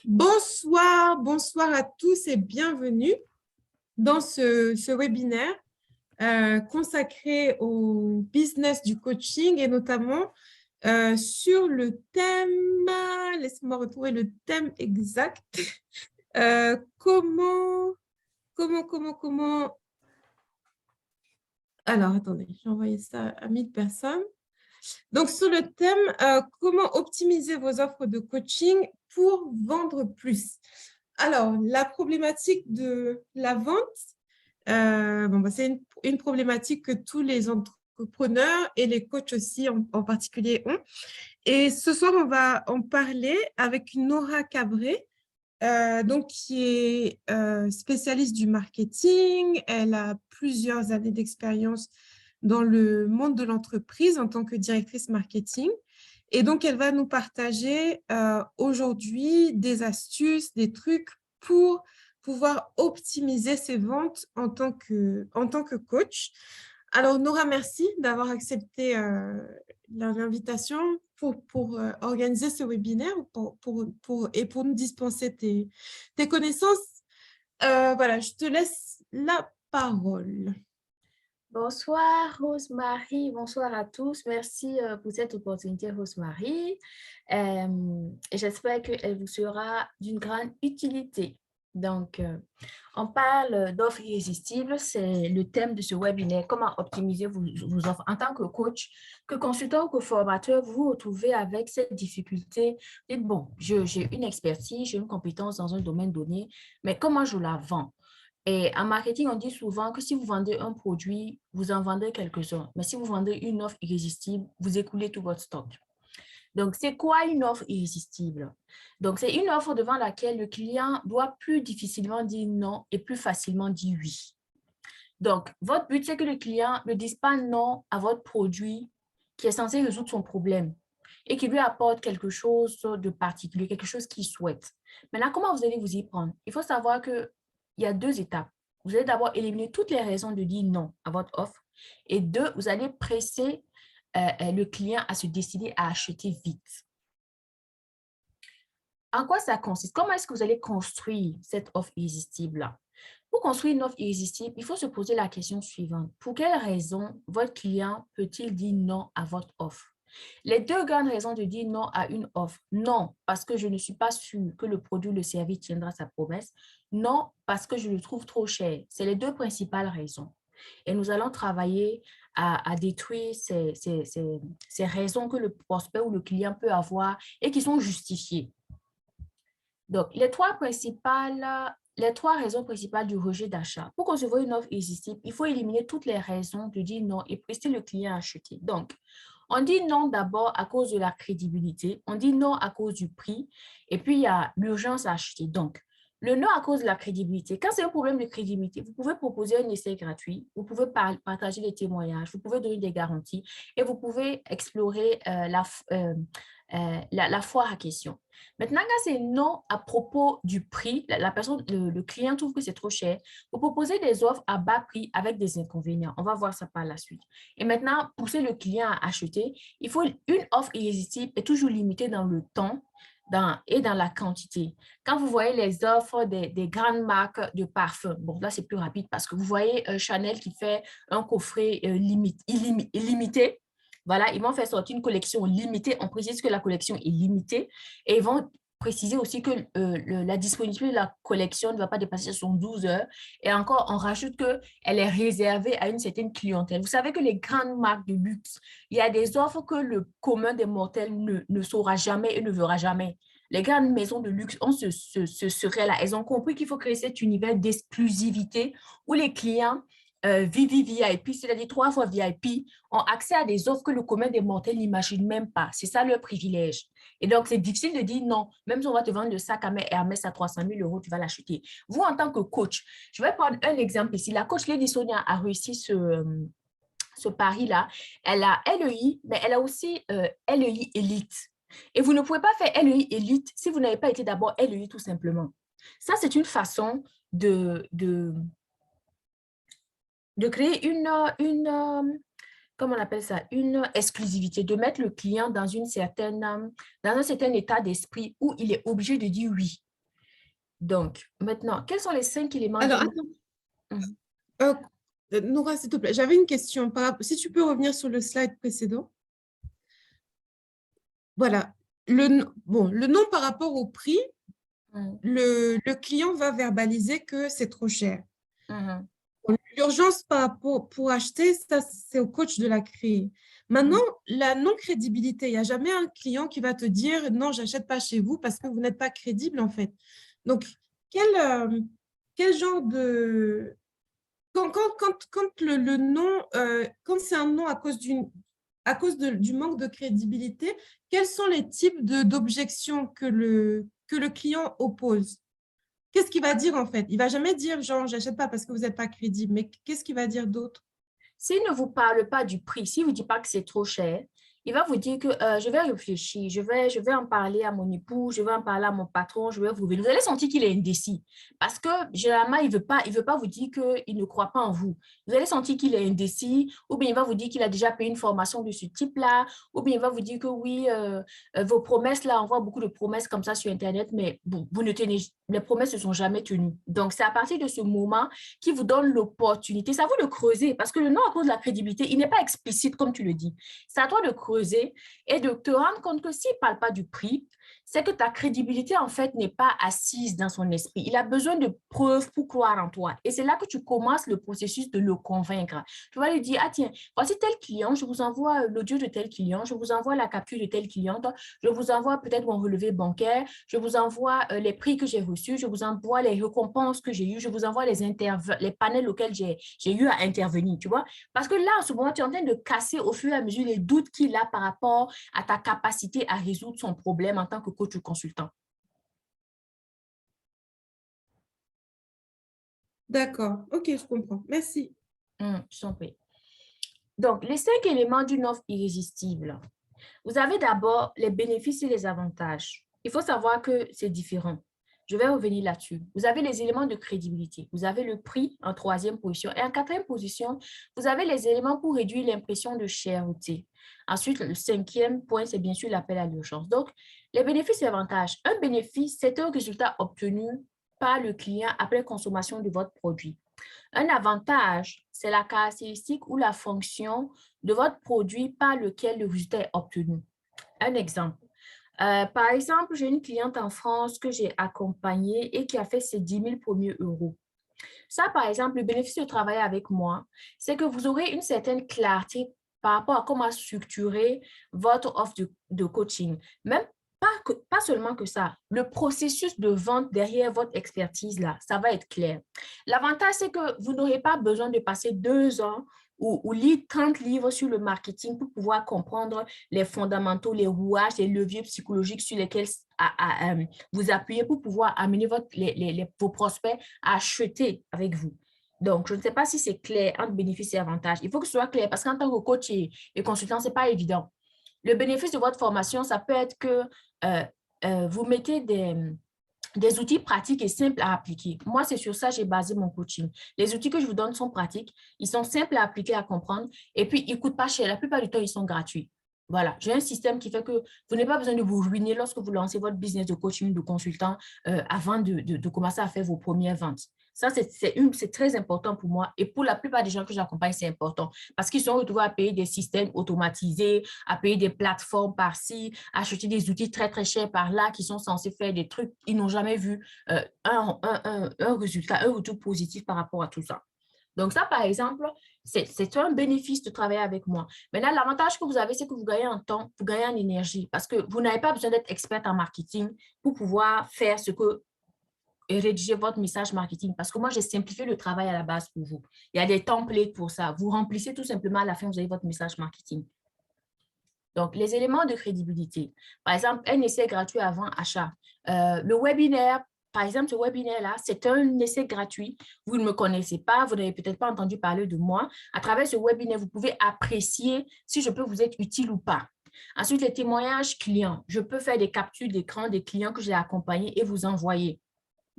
Bonsoir à tous et bienvenue dans ce webinaire consacré au business du coaching et notamment sur le thème, laissez-moi retrouver le thème exact, comment, alors attendez, j'ai envoyé ça à 1000 personnes. Donc, sur le thème, comment optimiser vos offres de coaching pour vendre plus? Alors, la problématique de la vente, c'est une problématique que tous les entrepreneurs et les coachs aussi en particulier ont. Et ce soir, on va en parler avec Nora Cabré, donc qui est spécialiste du marketing. Elle a plusieurs années d'expérience dans le monde de l'entreprise en tant que directrice marketing. Et donc, elle va nous partager aujourd'hui des astuces, des trucs pour pouvoir optimiser ses ventes en tant que coach. Alors, Nora, merci d'avoir accepté l'invitation pour organiser ce webinaire et pour nous dispenser tes connaissances. Voilà, je te laisse la parole. Bonsoir Rosemary, bonsoir à tous. Merci pour cette opportunité Rosemary. Et j'espère qu'elle vous sera d'une grande utilité. Donc, on parle d'offres irrésistibles, c'est le thème de ce webinaire, comment optimiser vos offres. En tant que coach, que consultant ou que formateur, vous vous retrouvez avec cette difficulté. Dites, bon, j'ai une expertise, j'ai une compétence dans un domaine donné, mais comment je la vends? Et en marketing, on dit souvent que si vous vendez un produit, vous en vendez quelques-uns. Mais si vous vendez une offre irrésistible, vous écoulez tout votre stock. Donc, c'est quoi une offre irrésistible? Donc, c'est une offre devant laquelle le client doit plus difficilement dire non et plus facilement dire oui. Donc, votre but, c'est que le client ne dise pas non à votre produit qui est censé résoudre son problème et qui lui apporte quelque chose de particulier, quelque chose qu'il souhaite. Maintenant, comment vous allez vous y prendre? Il faut savoir qu'il y a deux étapes. Vous allez d'abord éliminer toutes les raisons de dire non à votre offre. Et deux, vous allez presser le client à se décider à acheter vite. En quoi ça consiste? Comment est-ce que vous allez construire cette offre irrésistible-là? Pour construire une offre irrésistible, il faut se poser la question suivante. Pour quelle raison votre client peut-il dire non à votre offre? Les deux grandes raisons de dire non à une offre. Non, parce que je ne suis pas sûre que le produit ou le service tiendra sa promesse. Non, parce que je le trouve trop cher. C'est les deux principales raisons. Et nous allons travailler à détruire ces raisons que le prospect ou le client peut avoir et qui sont justifiées. Donc, les trois raisons principales du rejet d'achat. Pour concevoir une offre irrésistible, il faut éliminer toutes les raisons de dire non et presser le client à acheter. Donc, on dit non d'abord à cause de la crédibilité, on dit non à cause du prix, et puis il y a l'urgence à acheter. Donc, le non à cause de la crédibilité. Quand c'est un problème de crédibilité, vous pouvez proposer un essai gratuit, vous pouvez partager des témoignages, vous pouvez donner des garanties et vous pouvez explorer la foire à question. Maintenant, quand c'est non à propos du prix, le client trouve que c'est trop cher, vous proposez des offres à bas prix avec des inconvénients. On va voir ça par la suite. Et maintenant, pousser le client à acheter, il faut une offre irrésistible est toujours limitée dans le temps et dans la quantité. Quand vous voyez les offres des grandes marques de parfums, bon, là, c'est plus rapide parce que vous voyez Chanel qui fait un coffret illimité. Voilà, ils vont faire sortir une collection limitée. On précise que la collection est limitée et ils vont préciser aussi que la disponibilité de la collection ne va pas dépasser 72 heures. Et encore, on rajoute qu'elle est réservée à une certaine clientèle. Vous savez que les grandes marques de luxe, il y a des offres que le commun des mortels ne saura jamais et ne verra jamais. Les grandes maisons de luxe ont ce secret-là. Elles ont compris qu'il faut créer cet univers d'exclusivité où les clients VIP, c'est-à-dire 3 fois VIP, ont accès à des offres que le commun des mortels n'imagine même pas. C'est ça leur privilège. Et donc, c'est difficile de dire non. Même si on va te vendre le sac à main Hermès à 300 000 euros, tu vas l'acheter. Vous, en tant que coach, je vais prendre un exemple ici. La coach Lady Sonia a réussi ce pari-là. Elle a LEI, mais elle a aussi LEI Elite. Et vous ne pouvez pas faire LEI Elite si vous n'avez pas été d'abord LEI tout simplement. Ça, c'est une façon de créer comment on appelle ça, une exclusivité, de mettre le client dans un certain état d'esprit où il est obligé de dire oui. Donc, maintenant, quels sont les 5 éléments Alors, d'une... attends, Mhm. euh, Nora, s'il te plaît, j'avais une question. Si tu peux revenir sur le slide précédent. Voilà. Le nom par rapport au prix, Mhm. le client va verbaliser que c'est trop cher. Mhm. L'urgence pour acheter, ça, c'est au coach de la créer. Maintenant, la non-crédibilité, il n'y a jamais un client qui va te dire non, j'achète pas chez vous parce que vous n'êtes pas crédible en fait. Donc, quel, euh, quel genre de... Quand le nom, quand c'est un nom à cause du manque de crédibilité, quels sont les types d'objections que le client oppose? Qu'est-ce qu'il va dire en fait? Il va jamais dire genre j'achète pas parce que vous n'êtes pas crédible, mais qu'est-ce qu'il va dire d'autre? S'il ne vous parle pas du prix, s'il ne vous dit pas que c'est trop cher, il va vous dire que je vais réfléchir, je vais en parler à mon époux, je vais en parler à mon patron, je vais vous venir. Vous allez sentir qu'il est indécis parce que généralement, il veut pas vous dire qu'il ne croit pas en vous. Vous allez sentir qu'il est indécis ou bien il va vous dire qu'il a déjà payé une formation de ce type-là ou bien il va vous dire que oui, vos promesses, là, on voit beaucoup de promesses comme ça sur Internet, mais vous ne tenez, les promesses ne sont jamais tenues. Donc, c'est à partir de ce moment qui vous donne l'opportunité. C'est à vous de creuser parce que le nom à cause de la crédibilité, il n'est pas explicite comme tu le dis. C'est à toi de creuser et de te rendre compte que s'il ne parle pas du prix, c'est que ta crédibilité, en fait, n'est pas assise dans son esprit. Il a besoin de preuves pour croire en toi. Et c'est là que tu commences le processus de le convaincre. Tu vas lui dire, ah tiens, voici tel client, je vous envoie l'audio de tel client, je vous envoie la capture de tel client, je vous envoie peut-être mon relevé bancaire, je vous envoie les prix que j'ai reçus, je vous envoie les récompenses que j'ai eues, je vous envoie les panels auxquels j'ai eu à intervenir, tu vois. Parce que là, en ce moment, tu es en train de casser au fur et à mesure les doutes qu'il a par rapport à ta capacité à résoudre son problème en tant que coach ou consultant. D'accord, ok, je comprends. Merci. Je t'en prie. Donc, les 5 éléments d'une offre irrésistible. Vous avez d'abord les bénéfices et les avantages. Il faut savoir que c'est différent. Je vais revenir là-dessus. Vous avez les éléments de crédibilité. Vous avez le prix en 3e position. Et en 4e position, vous avez les éléments pour réduire l'impression de cherté. Ensuite, le 5e point, c'est bien sûr l'appel à l'urgence. Donc, les bénéfices et avantages. Un bénéfice, c'est un résultat obtenu par le client après consommation de votre produit. Un avantage, c'est la caractéristique ou la fonction de votre produit par lequel le résultat est obtenu. Un exemple. Par exemple, j'ai une cliente en France que j'ai accompagnée et qui a fait ses 10 000 premiers euros. Ça, par exemple, le bénéfice de travailler avec moi, c'est que vous aurez une certaine clarté par rapport à comment structurer votre offre de coaching. Même pas seulement que ça, le processus de vente derrière votre expertise, là, ça va être clair. L'avantage, c'est que vous n'aurez pas besoin de passer 2 ans ou lire 30 livres sur le marketing pour pouvoir comprendre les fondamentaux, les rouages, les leviers psychologiques sur lesquels vous appuyez pour pouvoir amener vos prospects à acheter avec vous. Donc, je ne sais pas si c'est clair entre bénéfices et avantages. Il faut que ce soit clair parce qu'en tant que coach et consultant, ce n'est pas évident. Le bénéfice de votre formation, ça peut être que vous mettez des outils pratiques et simples à appliquer. Moi, c'est sur ça que j'ai basé mon coaching. Les outils que je vous donne sont pratiques, ils sont simples à appliquer, à comprendre, et puis ils ne coûtent pas cher. La plupart du temps, ils sont gratuits. Voilà, j'ai un système qui fait que vous n'avez pas besoin de vous ruiner lorsque vous lancez votre business de coaching, de consultant, avant de commencer à faire vos premières ventes. Ça, c'est très important pour moi. Et pour la plupart des gens que j'accompagne, c'est important parce qu'ils sont retrouvés à payer des systèmes automatisés, à payer des plateformes par-ci, à acheter des outils très, très chers par-là qui sont censés faire des trucs. Ils n'ont jamais vu un résultat, un retour positif par rapport à tout ça. Donc ça, par exemple, c'est un bénéfice de travailler avec moi. Maintenant, l'avantage que vous avez, c'est que vous gagnez en temps, vous gagnez en énergie parce que vous n'avez pas besoin d'être experte en marketing pour pouvoir faire ce que et rédiger votre message marketing parce que moi, j'ai simplifié le travail à la base pour vous. Il y a des templates pour ça. Vous remplissez tout simplement à la fin, vous avez votre message marketing. Donc, les éléments de crédibilité. Par exemple, un essai gratuit avant achat. Le webinaire, par exemple, ce webinaire-là, c'est un essai gratuit. Vous ne me connaissez pas, vous n'avez peut-être pas entendu parler de moi. À travers ce webinaire, vous pouvez apprécier si je peux vous être utile ou pas. Ensuite, les témoignages clients. Je peux faire des captures d'écran des clients que j'ai accompagnés et vous envoyer.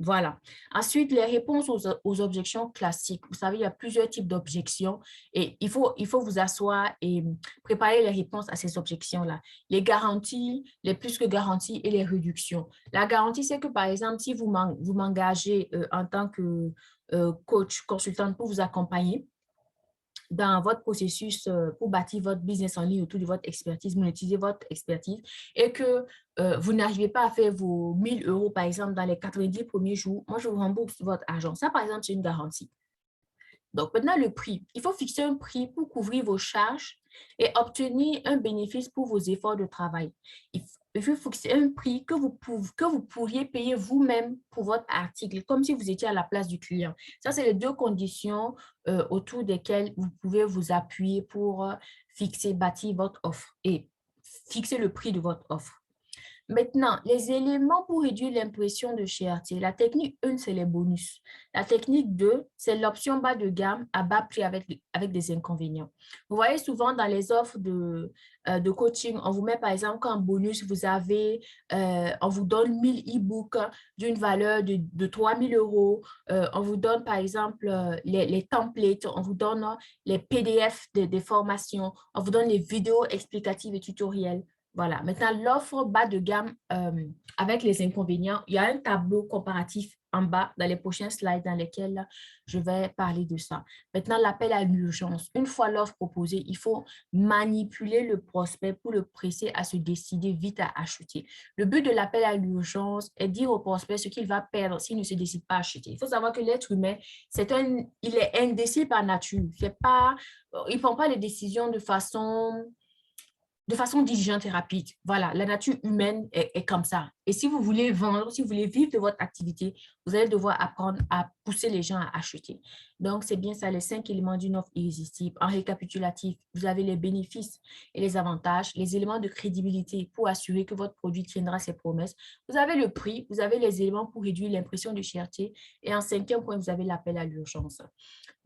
Voilà. Ensuite, les réponses aux objections classiques. Vous savez, il y a plusieurs types d'objections et il faut vous asseoir et préparer les réponses à ces objections-là. Les garanties, les plus que garanties et les réductions. La garantie, c'est que, par exemple, si vous m'engagez en tant que coach, consultante pour vous accompagner, dans votre processus pour bâtir votre business en ligne autour de votre expertise, monétiser votre expertise et que vous n'arrivez pas à faire vos 1 000 €, par exemple, dans les 90 premiers jours, moi, je vous rembourse votre argent. Ça, par exemple, c'est une garantie. Donc, maintenant, le prix. Il faut fixer un prix pour couvrir vos charges et obtenir un bénéfice pour vos efforts de travail. Il faut fixer un prix que vous pourriez payer vous-même pour votre article, comme si vous étiez à la place du client. Ça, c'est les deux conditions autour desquelles vous pouvez vous appuyer pour bâtir votre offre et fixer le prix de votre offre. Maintenant, les éléments pour réduire l'impression de cherté. La technique 1, c'est les bonus. La technique 2, c'est l'option bas de gamme à bas prix avec des inconvénients. Vous voyez souvent dans les offres de coaching, on vous met par exemple qu'en bonus, on vous donne 1000 e-books d'une valeur de 3000 €. On vous donne par exemple les templates, on vous donne les PDF des formations, on vous donne les vidéos explicatives et tutoriels. Voilà. Maintenant, l'offre bas de gamme avec les inconvénients, il y a un tableau comparatif en bas dans les prochains slides dans lesquels je vais parler de ça. Maintenant, l'appel à l'urgence. Une fois l'offre proposée, il faut manipuler le prospect pour le presser à se décider vite à acheter. Le but de l'appel à l'urgence est de dire au prospect ce qu'il va perdre s'il ne se décide pas à acheter. Il faut savoir que l'être humain, il est indécis par nature. Il ne prend pas les décisions de façon diligente et rapide. Voilà, la nature humaine est comme ça. Et si vous voulez vendre, si vous voulez vivre de votre activité, vous allez devoir apprendre à pousser les gens à acheter. Donc, c'est bien ça, les 5 éléments d'une offre irrésistible. En récapitulatif, vous avez les bénéfices et les avantages, les éléments de crédibilité pour assurer que votre produit tiendra ses promesses. Vous avez le prix, vous avez les éléments pour réduire l'impression de cherté. Et en 5e point, vous avez l'appel à l'urgence.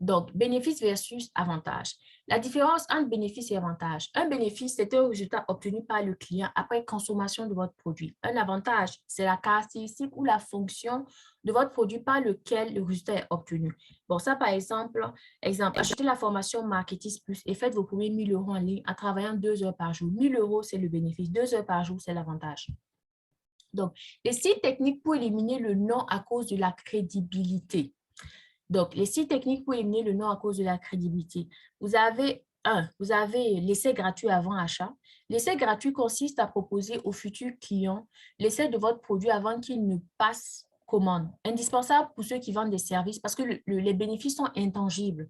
Donc, bénéfice versus avantage. La différence entre bénéfice et avantage. Un bénéfice, c'est un résultat obtenu par le client après consommation de votre produit. Un avantage, c'est la caractéristique ou la fonction de votre produit par lequel le résultat est obtenu. Bon, ça, par exemple, achetez la formation Marketis Plus et faites vos premiers 1 000 € en ligne en travaillant 2 heures par jour. 1 000 €, c'est le bénéfice. 2 heures par jour, c'est l'avantage. Donc, les 6 techniques pour éliminer le non à cause de la crédibilité. Donc, les 6 techniques pour éliminer le non à cause de la crédibilité. Vous avez l'essai gratuit avant achat. L'essai gratuit consiste à proposer aux futurs clients l'essai de votre produit avant qu'il ne passe commande. Indispensable pour ceux qui vendent des services parce que les bénéfices sont intangibles.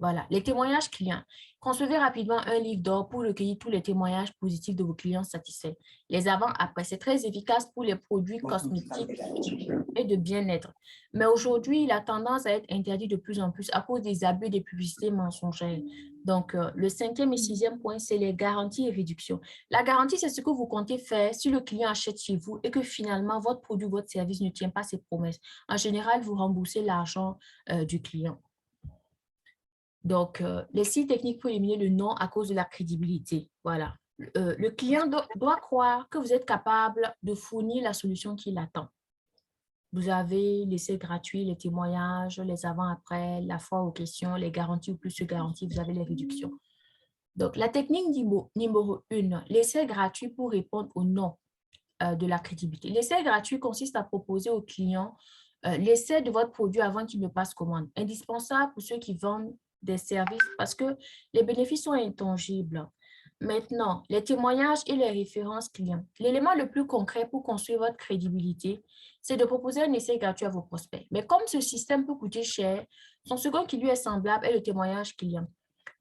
Voilà, les témoignages clients. Concevez rapidement un livre d'or pour recueillir tous les témoignages positifs de vos clients satisfaits. Les avant-après, c'est très efficace pour les produits cosmétiques et de bien-être. Mais aujourd'hui, il a tendance à être interdit de plus en plus à cause des abus des publicités mensongères. Donc, le 5e et 6e point, c'est les garanties et réductions. La garantie, c'est ce que vous comptez faire si le client achète chez vous et que finalement, votre produit ou votre service ne tient pas ses promesses. En général, vous remboursez l'argent du client. Donc, les 6 techniques pour éliminer le non à cause de la crédibilité. Voilà. Le client doit croire que vous êtes capable de fournir la solution qu'il attend. Vous avez l'essai gratuit, les témoignages, les avant-après, la foi aux questions, les garanties ou plus de garanties, vous avez les réductions. Donc, la technique numéro 1, l'essai gratuit pour répondre au non de la crédibilité. L'essai gratuit consiste à proposer au client l'essai de votre produit avant qu'il ne passe commande. Indispensable pour ceux qui vendent des services parce que les bénéfices sont intangibles. Maintenant, les témoignages et les références clients. L'élément le plus concret pour construire votre crédibilité, c'est de proposer un essai gratuit à vos prospects. Mais comme ce système peut coûter cher, son second qui lui est semblable est le témoignage client.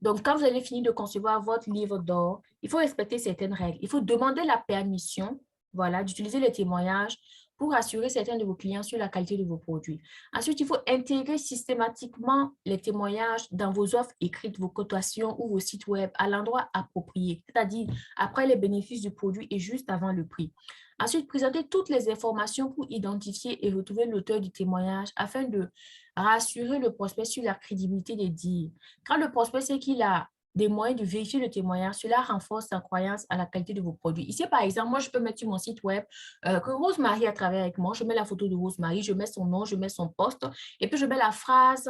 Donc, quand vous allez finir de concevoir votre livre d'or, il faut respecter certaines règles. Il faut demander la permission, voilà, d'utiliser les témoignages pour assurer certains de vos clients sur la qualité de vos produits. Ensuite, il faut intégrer systématiquement les témoignages dans vos offres écrites, vos cotations ou vos sites web à l'endroit approprié, c'est-à-dire après les bénéfices du produit et juste avant le prix. Ensuite, présenter toutes les informations pour identifier et retrouver l'auteur du témoignage afin de rassurer le prospect sur la crédibilité des dires. Quand le prospect sait qu'il a des moyens de vérifier le témoignage, cela renforce sa croyance à la qualité de vos produits. Ici, par exemple, moi, je peux mettre sur mon site web que Rosemary a travaillé avec moi. Je mets la photo de Rosemary, je mets son nom, je mets son poste, et puis je mets la phrase,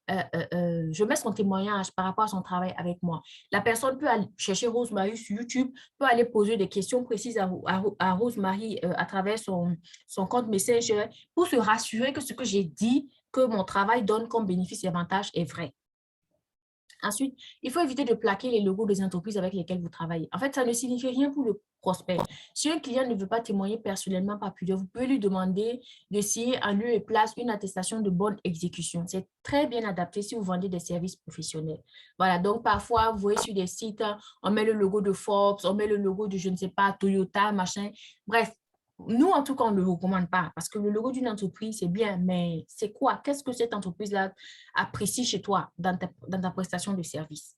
je mets son témoignage par rapport à son travail avec moi. La personne peut aller chercher Rosemary sur YouTube, peut aller poser des questions précises à Rosemary à travers son compte Messenger pour se rassurer que ce que j'ai dit, que mon travail donne comme bénéfice et avantage est vrai. Ensuite, il faut éviter de plaquer les logos des entreprises avec lesquelles vous travaillez. En fait, ça ne signifie rien pour le prospect. Si un client ne veut pas témoigner personnellement par pudeur, vous pouvez lui demander de signer en lieu et place une attestation de bonne exécution. C'est très bien adapté si vous vendez des services professionnels. Voilà, donc parfois, vous voyez sur des sites, on met le logo de Forbes, on met le logo de, je ne sais pas, Toyota, machin. Bref, nous, en tout cas, on ne le recommande pas parce que le logo d'une entreprise, c'est bien, mais c'est quoi? Qu'est-ce que cette entreprise-là apprécie chez toi dans ta prestation de service?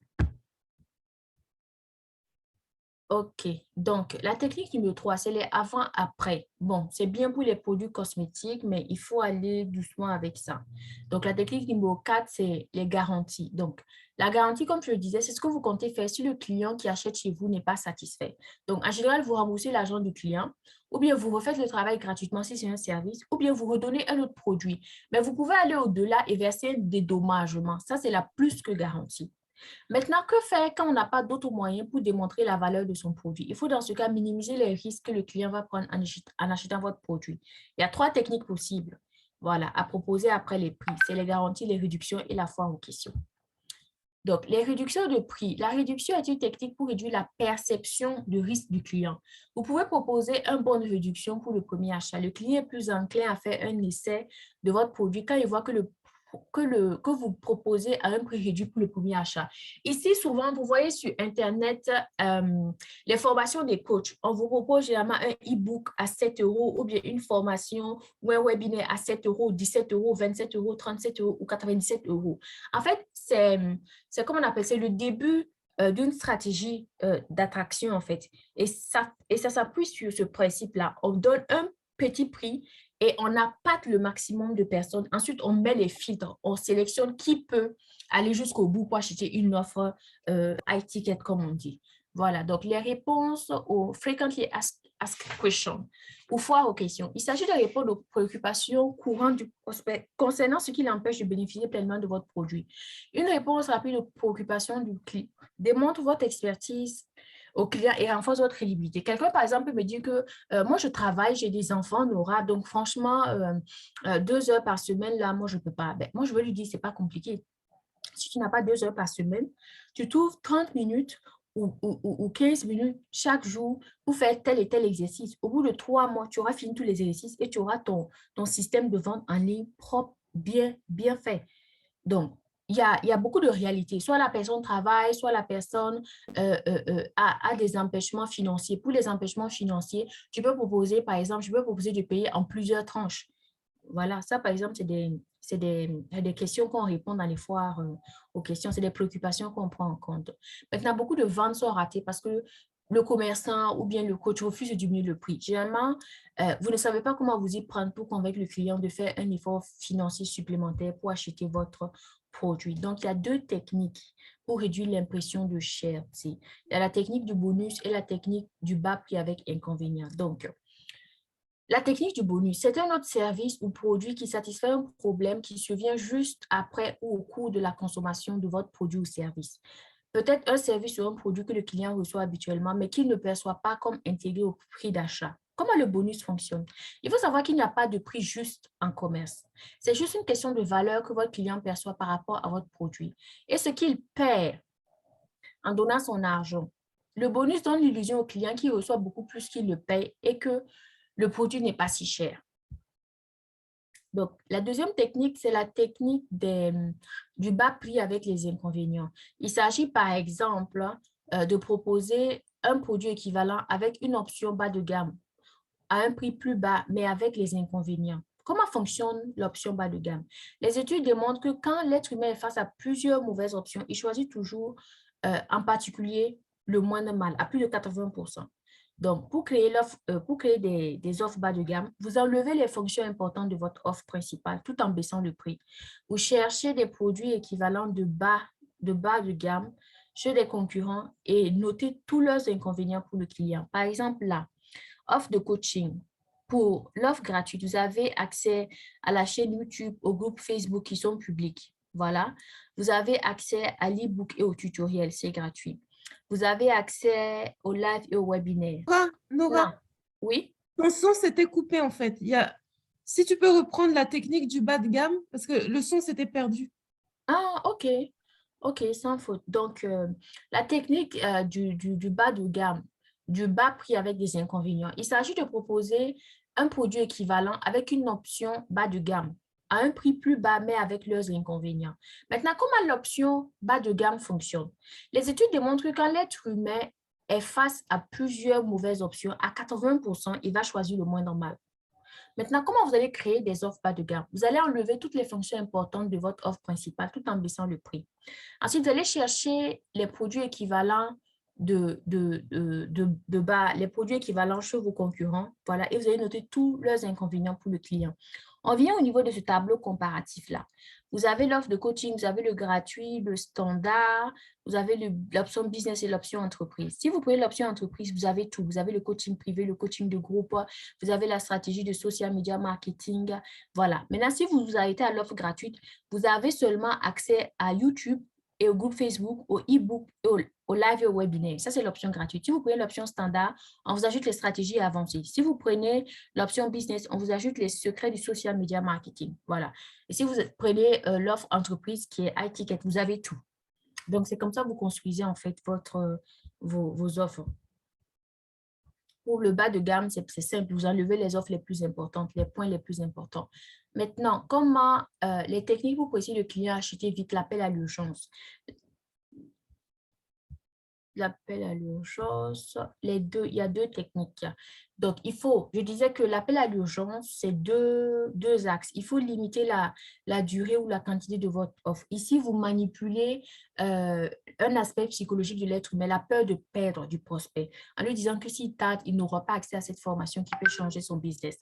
OK. Donc, la technique numéro 3, c'est les avant-après. Bon, c'est bien pour les produits cosmétiques, mais il faut aller doucement avec ça. Donc, la technique numéro 4, c'est les garanties. Donc, la garantie, comme je le disais, c'est ce que vous comptez faire si le client qui achète chez vous n'est pas satisfait. Donc, en général, vous remboursez l'argent du client, ou bien vous refaites le travail gratuitement si c'est un service, ou bien vous redonnez un autre produit. Mais vous pouvez aller au-delà et verser un dédommagement. Ça, c'est la plus que garantie. Maintenant, que faire quand on n'a pas d'autres moyens pour démontrer la valeur de son produit? Il faut dans ce cas minimiser les risques que le client va prendre en achetant votre produit. Il y a 3 techniques possibles, voilà, à proposer après les prix. C'est les garanties, les réductions et la foire aux questions. Donc, les réductions de prix. La réduction est une technique pour réduire la perception de risque du client. Vous pouvez proposer une bonne réduction pour le premier achat. Le client est plus enclin à faire un essai de votre produit quand il voit que vous proposez à un prix réduit pour le premier achat. Ici, souvent, vous voyez sur Internet les formations des coachs. On vous propose généralement un e-book à 7 euros ou bien une formation ou un webinaire à 7 euros, 17 euros, 27 euros, 37 euros ou 97 euros. En fait, c'est comme on appelle, c'est le début d'une stratégie d'attraction, en fait. Et ça s'appuie sur ce principe-là. On donne un petit prix et on appâte le maximum de personnes. Ensuite, on met les filtres. On sélectionne qui peut aller jusqu'au bout pour acheter une offre high ticket, comme on dit. Voilà, donc les réponses aux frequently asked questions ou foires aux questions. Il s'agit de répondre aux préoccupations courantes du prospect concernant ce qui l'empêche de bénéficier pleinement de votre produit. Une réponse rapide aux préoccupations du client démontre votre expertise au client et renforce votre crédibilité. Quelqu'un, par exemple, peut me dire que moi, je travaille, j'ai des enfants, Nora, donc franchement, 2 heures par semaine, là, moi, je ne peux pas. Ben, moi, je veux lui dire, ce n'est pas compliqué. Si tu n'as pas 2 heures par semaine, tu trouves 30 minutes ou 15 minutes chaque jour pour faire tel et tel exercice. Au bout de 3 mois, tu auras fini tous les exercices et tu auras ton système de vente en ligne propre, bien fait. Donc, il y a beaucoup de réalités. Soit la personne travaille, soit la personne a des empêchements financiers. Pour les empêchements financiers, tu peux proposer, par exemple, je peux proposer de payer en plusieurs tranches. Voilà, ça, par exemple, c'est des questions qu'on répond dans les foires aux questions. C'est des préoccupations qu'on prend en compte. Maintenant, beaucoup de ventes sont ratées parce que le commerçant ou bien le coach refuse de diminuer le prix. Généralement, vous ne savez pas comment vous y prendre pour convaincre le client de faire un effort financier supplémentaire pour acheter votre produit. Donc, il y a 2 techniques pour réduire l'impression de cherté. Il y a la technique du bonus et la technique du bas prix avec inconvénient. Donc, la technique du bonus, c'est un autre service ou produit qui satisfait un problème qui survient juste après ou au cours de la consommation de votre produit ou service. Peut-être un service ou un produit que le client reçoit habituellement, mais qu'il ne perçoit pas comme intégré au prix d'achat. Comment le bonus fonctionne? Il faut savoir qu'il n'y a pas de prix juste en commerce. C'est juste une question de valeur que votre client perçoit par rapport à votre produit et ce qu'il perd en donnant son argent. Le bonus donne l'illusion au client qu'il reçoit beaucoup plus qu'il le paye et que le produit n'est pas si cher. Donc, la deuxième technique, c'est la technique du bas prix avec les inconvénients. Il s'agit, par exemple, de proposer un produit équivalent avec une option bas de gamme à un prix plus bas, mais avec les inconvénients. Comment fonctionne l'option bas de gamme? Les études démontrent que quand l'être humain est face à plusieurs mauvaises options, il choisit toujours, en particulier, le moins mal, à plus de 80%. Donc, pour créer des offres bas de gamme, vous enlevez les fonctions importantes de votre offre principale tout en baissant le prix. Vous cherchez des produits équivalents de bas de gamme ceux des concurrents et noter tous leurs inconvénients pour le client. Par exemple, là, offre de coaching. Pour l'offre gratuite, vous avez accès à la chaîne YouTube, au groupe Facebook qui sont publics. Voilà. Vous avez accès à l'e-book et au tutoriel, c'est gratuit. Vous avez accès au live et au webinaire. Nora, Non. Oui? ton son s'était coupé en fait. Si tu peux reprendre la technique du bas de gamme, parce que le son s'était perdu. Ah, OK. OK, sans faute. Donc, la technique du bas de gamme, du bas prix avec des inconvénients, il s'agit de proposer un produit équivalent avec une option bas de gamme à un prix plus bas, mais avec leurs inconvénients. Maintenant, comment l'option bas de gamme fonctionne? Les études démontrent que quand l'être humain est face à plusieurs mauvaises options, à 80%, il va choisir le moins normal. Maintenant, comment vous allez créer des offres bas de gamme? Vous allez enlever toutes les fonctions importantes de votre offre principale tout en baissant le prix. Ensuite, vous allez chercher les produits équivalents de bas, les produits équivalents chez vos concurrents, voilà, et vous allez noter tous leurs inconvénients pour le client. On vient au niveau de ce tableau comparatif-là. Vous avez l'offre de coaching, vous avez le gratuit, le standard, vous avez l'option business et l'option entreprise. Si vous prenez l'option entreprise, vous avez tout. Vous avez le coaching privé, le coaching de groupe, vous avez la stratégie de social media marketing. Voilà. Maintenant, si vous vous arrêtez à l'offre gratuite, vous avez seulement accès à YouTube et au groupe Facebook, au e-book, au live et au webinaire. Ça, c'est l'option gratuite. Si vous prenez l'option standard, on vous ajoute les stratégies avancées. Si vous prenez l'option business, on vous ajoute les secrets du social media marketing. Voilà. Et si vous prenez l'offre entreprise qui est high ticket, vous avez tout. Donc, c'est comme ça que vous construisez en fait vos offres. Pour le bas de gamme, c'est simple. Vous enlevez les offres les plus importantes, les points les plus importants. Maintenant, comment les techniques pour pousser le client à acheter vite, l'appel à l'urgence. L'appel à l'urgence, il y a deux techniques. Donc, je disais que l'appel à l'urgence, c'est deux axes. Il faut limiter la durée ou la quantité de votre offre. Ici, vous manipulez un aspect psychologique de l'être humain, la peur de perdre du prospect, en lui disant que s'il tarde, il n'aura pas accès à cette formation qui peut changer son business.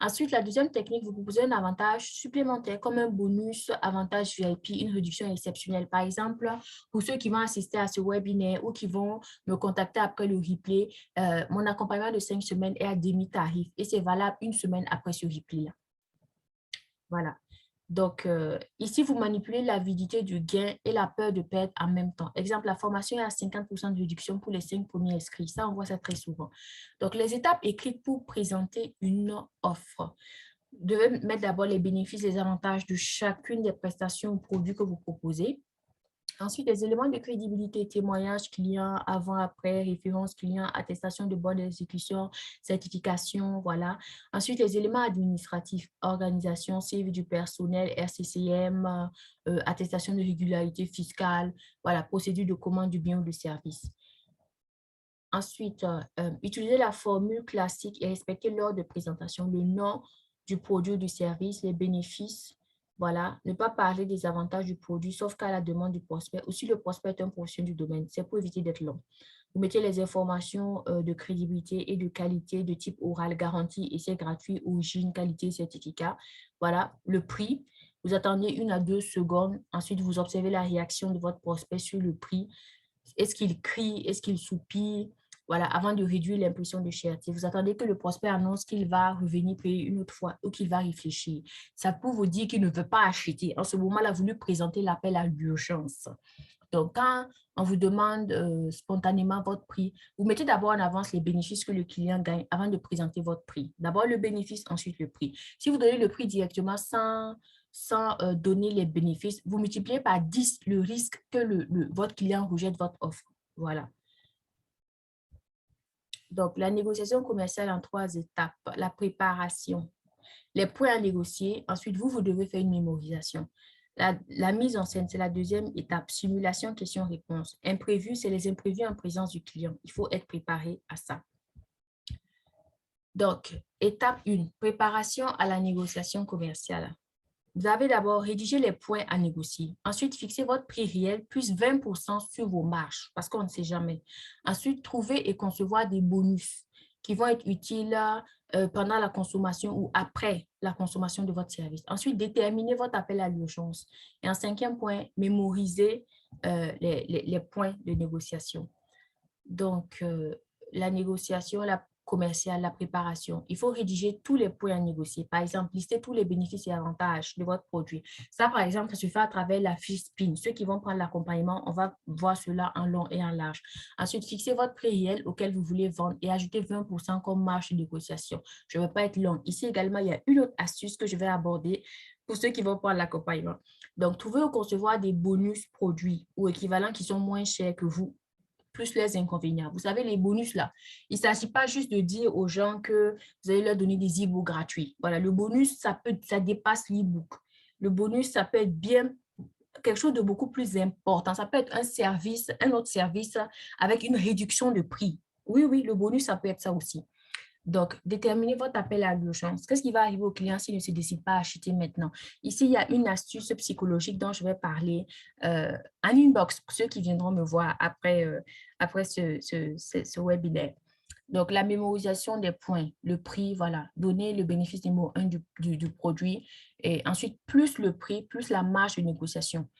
Ensuite, la deuxième technique, vous proposez un avantage supplémentaire comme un bonus, avantage VIP, une réduction exceptionnelle. Par exemple, pour ceux qui vont assister à ce webinaire ou qui vont me contacter après le replay, mon accompagnement de 5 semaines est à demi-tarif et c'est valable une semaine après ce replay-là. Voilà. Donc, ici, vous manipulez l'avidité du gain et la peur de perdre en même temps. Exemple, la formation est à 50% de réduction pour les 5 premiers inscrits. Ça, on voit ça très souvent. Donc, les étapes écrites pour présenter une offre. Vous devez mettre d'abord les bénéfices, les avantages de chacune des prestations ou produits que vous proposez. Ensuite, les éléments de crédibilité, témoignages clients, avant, après, références clients, attestation de bonne exécution, certification, voilà. Ensuite, les éléments administratifs, organisation, CV du personnel, RCCM, attestation de régularité fiscale, voilà, procédure de commande du bien ou du service. Ensuite, utiliser la formule classique et respecter l'ordre de présentation, le nom du produit ou du service, les bénéfices. Voilà, ne pas parler des avantages du produit, sauf qu'à la demande du prospect. Ou si le prospect est un professionnel du domaine, c'est pour éviter d'être long. Vous mettez les informations de crédibilité et de qualité de type oral, garantie, essai gratuit, origine, qualité, certificat. Voilà, le prix. Vous attendez 1 à 2 secondes. Ensuite, vous observez la réaction de votre prospect sur le prix. Est-ce qu'il crie? Est-ce qu'il soupire? Voilà, avant de réduire l'impression de cherté. Vous attendez que le prospect annonce qu'il va revenir payer une autre fois ou qu'il va réfléchir. Ça peut vous dire qu'il ne veut pas acheter. En ce moment-là, vous lui présentez l'appel à l'urgence. Donc, quand on vous demande spontanément votre prix, vous mettez d'abord en avance les bénéfices que le client gagne avant de présenter votre prix. D'abord le bénéfice, ensuite le prix. Si vous donnez le prix directement sans donner les bénéfices, vous multipliez par 10 le risque que votre client rejette votre offre. Voilà. Donc, la négociation commerciale en 3 étapes. La préparation, les points à négocier. Ensuite, vous devez faire une mémorisation. La mise en scène, c'est la deuxième étape. Simulation, question-réponse. Imprévu, c'est les imprévus en présence du client. Il faut être préparé à ça. Donc, étape 1, préparation à la négociation commerciale. Vous avez d'abord rédigé les points à négocier. Ensuite, fixez votre prix réel plus 20% sur vos marges parce qu'on ne sait jamais. Ensuite, trouvez et concevoir des bonus qui vont être utiles pendant la consommation ou après la consommation de votre service. Ensuite, déterminez votre appel à l'urgence. Et en 5e point, mémorisez les points de négociation. Donc, la négociation, la commerciale, la préparation. Il faut rédiger tous les points à négocier. Par exemple, lister tous les bénéfices et avantages de votre produit. Ça, par exemple, ça se fait à travers la fiche SPIN. Ceux qui vont prendre l'accompagnement, on va voir cela en long et en large. Ensuite, fixez votre prix réel auquel vous voulez vendre et ajoutez 20% comme marge de négociation. Je ne vais pas être long. Ici également, il y a une autre astuce que je vais aborder pour ceux qui vont prendre l'accompagnement. Donc, trouver ou concevoir des bonus produits ou équivalents qui sont moins chers que vous, plus les inconvénients. Vous savez, les bonus là, il ne s'agit pas juste de dire aux gens que vous allez leur donner des e-books gratuits. Voilà, le bonus, ça dépasse l'e-book. Le bonus, ça peut être bien quelque chose de beaucoup plus important. Ça peut être un service, un autre service avec une réduction de prix. Oui, oui, le bonus, ça peut être ça aussi. Donc, déterminez votre appel à l'urgence. Qu'est-ce qui va arriver au client s'il ne se décide pas à acheter maintenant? Ici, il y a une astuce psychologique dont je vais parler en inbox pour ceux qui viendront me voir après ce webinaire. Donc, la mémorisation des points, le prix, voilà, donner le bénéfice numéro 1 du produit et ensuite, plus le prix, plus la marge de négociation.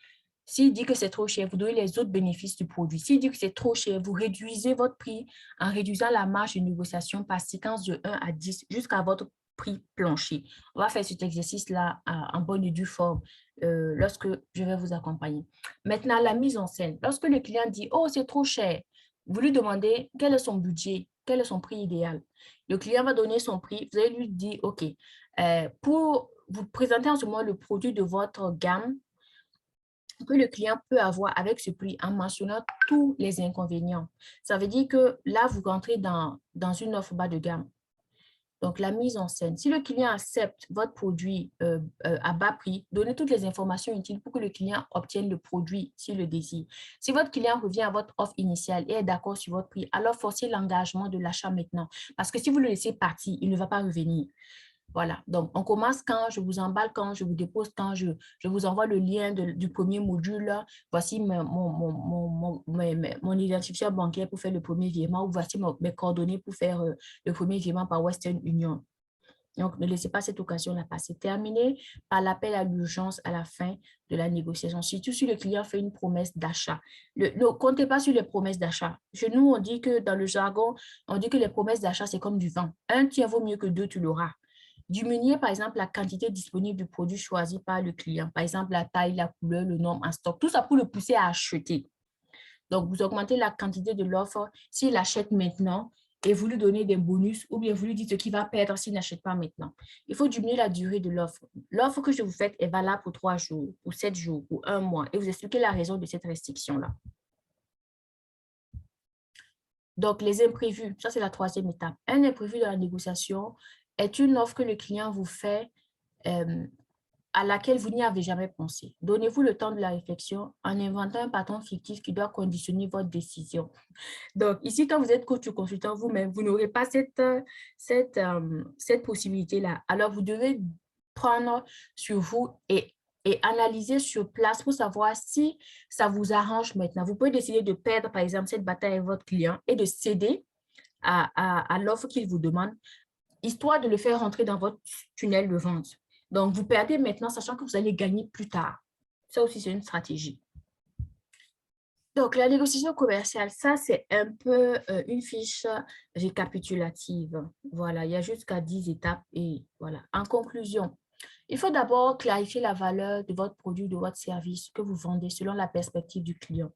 S'il dit que c'est trop cher, vous donnez les autres bénéfices du produit. S'il dit que c'est trop cher, vous réduisez votre prix en réduisant la marge de négociation par séquence de 1 à 10 jusqu'à votre prix plancher. On va faire cet exercice-là en bonne et due forme lorsque je vais vous accompagner. Maintenant, la mise en scène. Lorsque le client dit « Oh, c'est trop cher », vous lui demandez quel est son budget, quel est son prix idéal. Le client va donner son prix. Vous allez lui dire « OK, pour vous présenter en ce moment le produit de votre gamme, que le client peut avoir avec ce prix en mentionnant tous les inconvénients. Ça veut dire que là, vous rentrez dans une offre bas de gamme. Donc, la mise en scène. Si le client accepte votre produit à bas prix, donnez toutes les informations utiles pour que le client obtienne le produit s'il le désire. Si votre client revient à votre offre initiale et est d'accord sur votre prix, alors forcez l'engagement de l'achat maintenant. Parce que si vous le laissez partir, il ne va pas revenir. Voilà, donc on commence quand je vous emballe, quand je vous dépose, quand je vous envoie le lien du premier module. Voici mon identifiant bancaire pour faire le premier virement ou voici mes coordonnées pour faire le premier virement par Western Union. Donc, ne laissez pas cette occasion-là passer. Terminez par l'appel à l'urgence à la fin de la négociation, surtout si le client fait une promesse d'achat. Ne comptez pas sur les promesses d'achat. Chez nous, on dit que dans le jargon, on dit que les promesses d'achat, c'est comme du vent. Un tien vaut mieux que deux, tu l'auras. Diminuer, par exemple, la quantité disponible du produit choisi par le client. Par exemple, la taille, la couleur, le nombre en stock. Tout ça pour le pousser à acheter. Donc, vous augmentez la quantité de l'offre s'il achète maintenant et vous lui donnez des bonus ou bien vous lui dites ce qu'il va perdre s'il n'achète pas maintenant. Il faut diminuer la durée de l'offre. L'offre que je vous fais est valable pour 3 jours, pour 7 jours, pour 1 mois et vous expliquez la raison de cette restriction-là. Donc, les imprévus, ça c'est la troisième étape. Un imprévu de la négociation est une offre que le client vous fait à laquelle vous n'y avez jamais pensé. Donnez-vous le temps de la réflexion en inventant un patron fictif qui doit conditionner votre décision. Donc, ici, quand vous êtes coach ou consultant vous-même, vous n'aurez pas cette possibilité-là. Alors, vous devez prendre sur vous et analyser sur place pour savoir si ça vous arrange maintenant. Vous pouvez décider de perdre, par exemple, cette bataille avec votre client et de céder à l'offre qu'il vous demande, histoire de le faire rentrer dans votre tunnel de vente. Donc, vous perdez maintenant, sachant que vous allez gagner plus tard. Ça aussi, c'est une stratégie. Donc, la négociation commerciale, ça, c'est un peu une fiche récapitulative. Voilà, il y a jusqu'à 10 étapes et voilà. En conclusion, il faut d'abord clarifier la valeur de votre produit, de votre service que vous vendez selon la perspective du client.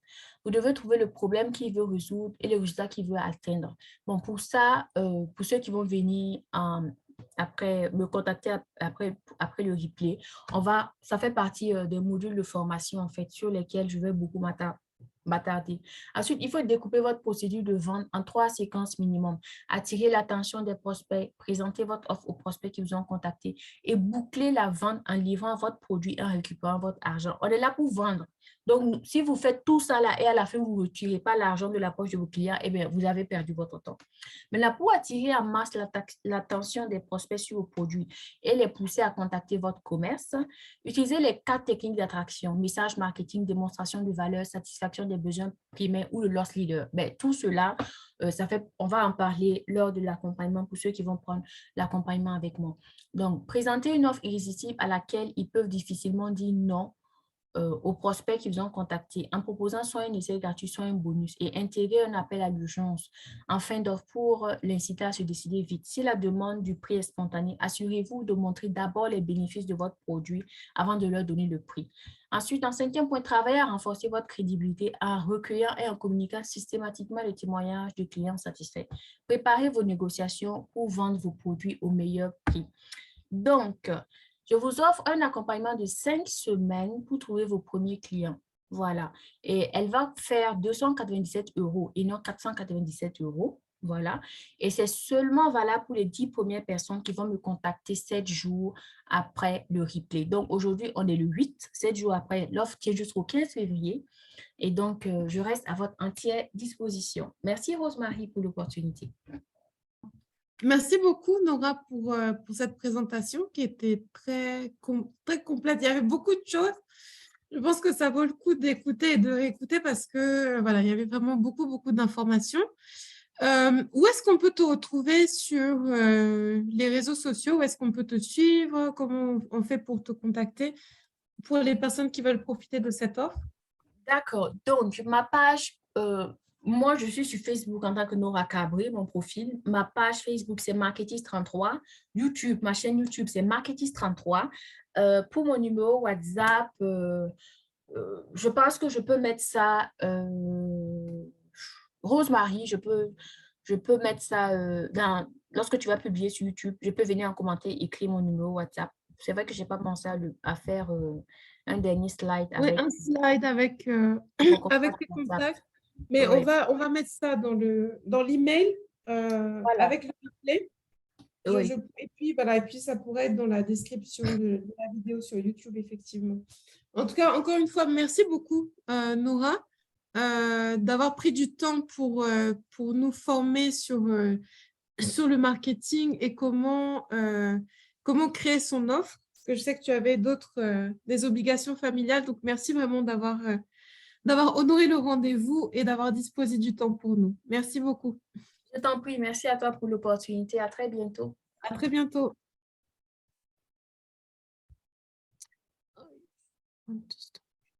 Vous devez trouver le problème qu'il veut résoudre et le résultat qu'il veut atteindre. Bon, pour ça, pour ceux qui vont venir après me contacter après le replay, ça fait partie des modules de formation en fait sur lesquels je vais beaucoup m'attarder. Ensuite, il faut découper votre procédure de vente en 3 séquences minimum. Attirer l'attention des prospects, présenter votre offre aux prospects qui vous ont contacté et boucler la vente en livrant votre produit et en récupérant votre argent. On est là pour vendre. Donc, si vous faites tout ça là et à la fin, vous ne retirez pas l'argent de la poche de vos clients, eh bien, vous avez perdu votre temps. Maintenant, pour attirer en masse l'attention des prospects sur vos produits et les pousser à contacter votre commerce, utilisez les 4 techniques d'attraction, message marketing, démonstration de valeur, satisfaction des besoins primaires ou le loss leader. Ben, tout cela, on va en parler lors de l'accompagnement pour ceux qui vont prendre l'accompagnement avec moi. Donc, présenter une offre irrésistible à laquelle ils peuvent difficilement dire non aux prospects qui vous ont contacté en proposant soit un essai gratuit, soit un bonus et intégrer un appel à l'urgence en fin d'offre pour l'inciter à se décider vite. Si la demande du prix est spontanée, assurez-vous de montrer d'abord les bénéfices de votre produit avant de leur donner le prix. Ensuite, en cinquième point, travaillez à renforcer votre crédibilité en recueillant et en communiquant systématiquement les témoignages de clients satisfaits. Préparez vos négociations pour vendre vos produits au meilleur prix. Donc, je vous offre un accompagnement de 5 semaines pour trouver vos premiers clients. Voilà. Et elle va faire 297 € et non 497 €. Voilà. Et c'est seulement valable pour les 10 premières personnes qui vont me contacter 7 jours après le replay. Donc, aujourd'hui, on est le 8, 7 jours après. L'offre tient jusqu'au 15 février. Et donc, je reste à votre entière disposition. Merci, Rosemary, pour l'opportunité. Merci beaucoup, Nora, pour cette présentation qui était très complète. Il y avait beaucoup de choses. Je pense que ça vaut le coup d'écouter et de réécouter parce que voilà, il y avait vraiment beaucoup d'informations. Où est-ce qu'on peut te retrouver sur les réseaux sociaux? Où est-ce qu'on peut te suivre? Comment on fait pour te contacter pour les personnes qui veulent profiter de cette offre? D'accord. Donc, ma page, moi, je suis sur Facebook en tant que Nora Cabri, mon profil. Ma page Facebook, c'est Marketiste33. YouTube, ma chaîne YouTube, c'est Marketiste33. Pour mon numéro WhatsApp, je pense que je peux mettre ça, Rosemary, je peux mettre ça lorsque tu vas publier sur YouTube, je peux venir en commentaire, écrire mon numéro WhatsApp. C'est vrai que je n'ai pas pensé à faire un dernier slide Oui, avec un slide avec, mon contact avec tes WhatsApp. contacts. Mais Oui, on va mettre ça dans l'email voilà. avec le replay. Oui. Et puis, voilà, et puis ça pourrait être dans la description de la vidéo sur YouTube, effectivement. En tout cas, encore une fois, merci beaucoup, Nora, d'avoir pris du temps pour nous former sur le marketing et comment créer son offre. Parce que je sais que tu avais des obligations familiales. Donc, merci vraiment d'avoir honoré le rendez-vous et d'avoir disposé du temps pour nous. Merci beaucoup. Je t'en prie, merci à toi pour l'opportunité. À très bientôt. À très bientôt.